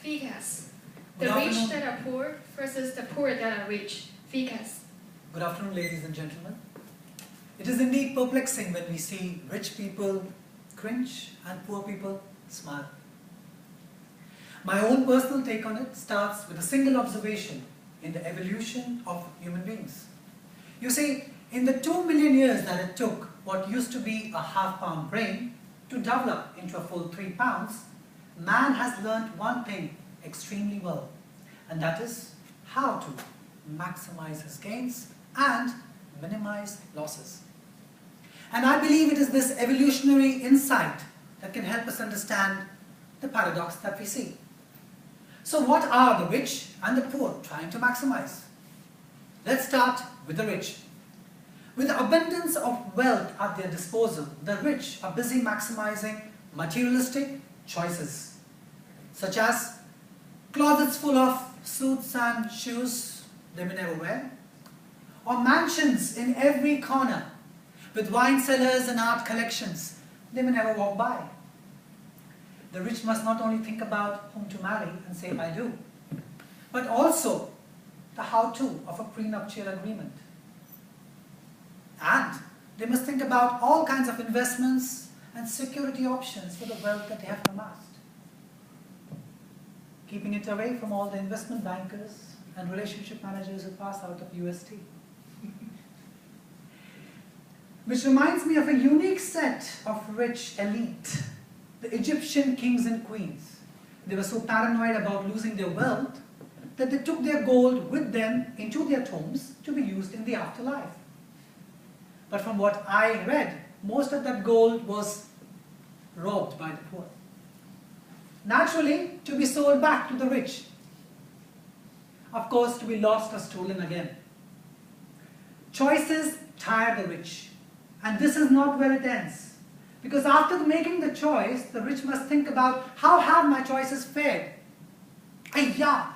FICAS. Good The rich afternoon. that are poor versus the poor that are rich. FICAS. Good afternoon, ladies and gentlemen. It is indeed perplexing when we see rich people cringe and poor people smile. My own personal take on it starts with a single observation in the evolution of human beings. You see, in the 2 million years that it took what used to be a half-pound brain to develop into a full 3 pounds, man has learnt one thing extremely well, and that is how to maximize his gains and minimize losses. And I believe it is this evolutionary insight that can help us understand the paradox that we see. So what are the rich and the poor trying to maximize? Let's start with the rich. With the abundance of wealth at their disposal, the rich are busy maximizing materialistic choices, such as closets full of suits and shoes they may never wear, or mansions in every corner with wine cellars and art collections they may never walk by. The rich must not only think about whom to marry and say I do, but also the how-to of a prenuptial agreement. And they must think about all kinds of investments and security options for the wealth that they have amassed, keeping it away from all the investment bankers and relationship managers who pass out of UST. Which reminds me of a unique set of rich elite, the Egyptian kings and queens. They were so paranoid about losing their wealth that they took their gold with them into their tombs to be used in the afterlife. But from what I read, most of that gold was robbed by the poor. Naturally, to be sold back to the rich. Of course, to be lost or stolen again. Choices tire the rich. And this is not where it ends. Because after making the choice, the rich must think about how have my choices fared. Ayya,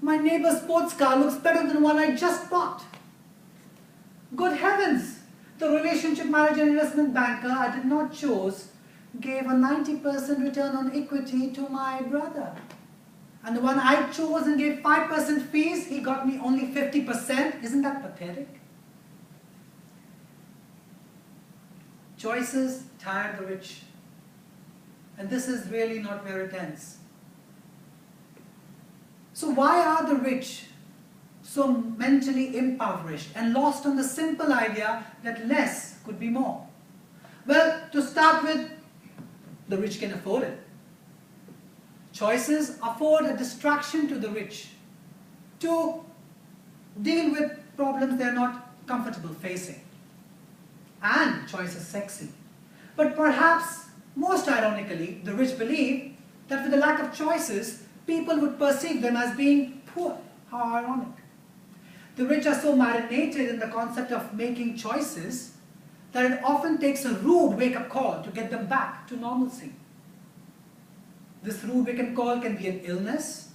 my neighbor's sports car looks better than one I just bought. Good heavens, the relationship manager and investment banker I did not choose gave a 90% return on equity to my brother. And the one I chose and gave 5% fees, he got me only 50%. Isn't that pathetic? Choices tire the rich. And this is really not where it ends. So why are the rich so mentally impoverished and lost on the simple idea that less could be more? Well, to start with, the rich can afford it. Choices afford a distraction to the rich to deal with problems they're not comfortable facing. And choice is sexy. But perhaps, most ironically, the rich believe that with the lack of choices, people would perceive them as being poor. How ironic. The rich are so marinated in the concept of making choices that it often takes a rude wake-up call to get them back to normalcy. This rude wake-up call can be an illness,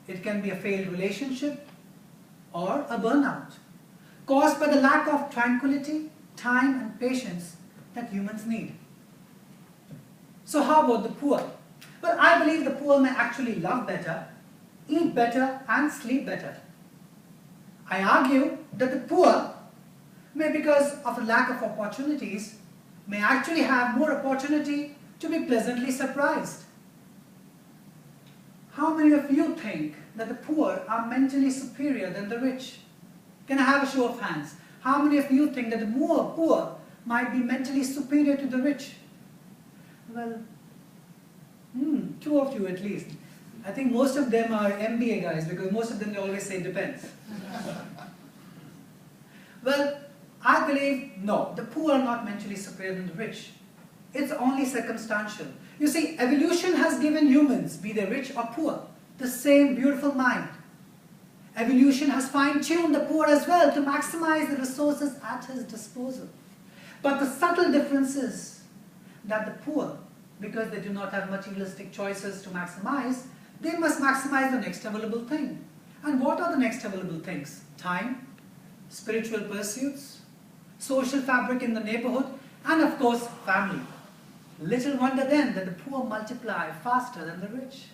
it can be a failed relationship, or a burnout, caused by the lack of tranquility, time and patience that humans need. So how about the poor? Well, I believe the poor may actually love better, eat better and sleep better. I argue that the poor may, because of the lack of opportunities, may actually have more opportunity to be pleasantly surprised. How many of you think that the poor are mentally superior than the rich? Can I have a show of hands? How many of you think that the more poor might be mentally superior to the rich? Well, 2 of you at least. I think most of them are MBA guys because most of them they always say depends. Well, I believe no, the poor are not mentally superior than the rich. It's only circumstantial. You see, evolution has given humans, be they rich or poor, the same beautiful mind. Evolution has fine-tuned the poor as well to maximize the resources at his disposal. But the subtle difference is that the poor, because they do not have materialistic choices to maximize, they must maximize the next available thing. And what are the next available things? Time, spiritual pursuits, social fabric in the neighborhood, and of course, family. Little wonder then that the poor multiply faster than the rich.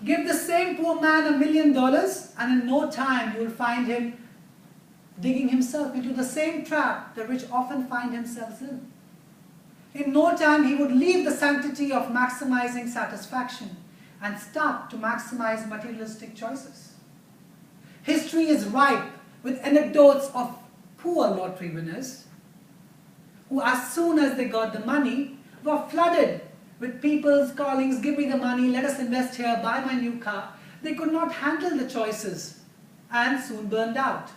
Give the same poor man $1 million and in no time you will find him digging himself into the same trap the rich often find themselves in. In no time he would leave the sanctity of maximizing satisfaction and start to maximize materialistic choices. History is ripe with anecdotes of poor lottery winners who, as soon as they got the money, were flooded with people's callings, give me the money, let us invest here, buy my new car. They could not handle the choices and soon burned out.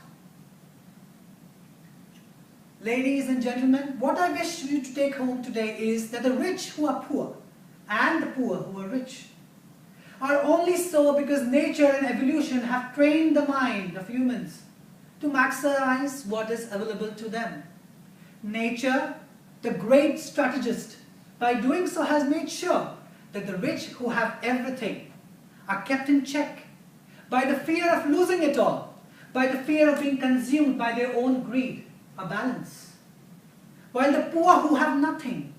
Ladies and gentlemen, what I wish you to take home today is that the rich who are poor and the poor who are rich are only so because nature and evolution have trained the mind of humans to maximize what is available to them. Nature, the great strategist, by doing so has made sure that the rich who have everything are kept in check by the fear of losing it all, by the fear of being consumed by their own greed, a balance. While the poor who have nothing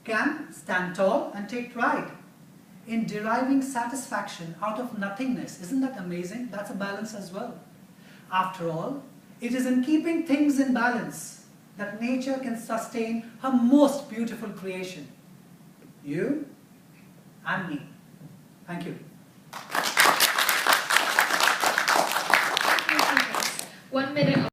can stand tall and take pride in deriving satisfaction out of nothingness. Isn't that amazing? That's a balance as well. After all, it is in keeping things in balance that nature can sustain her most beautiful creation. You and me. Thank you. 1 minute.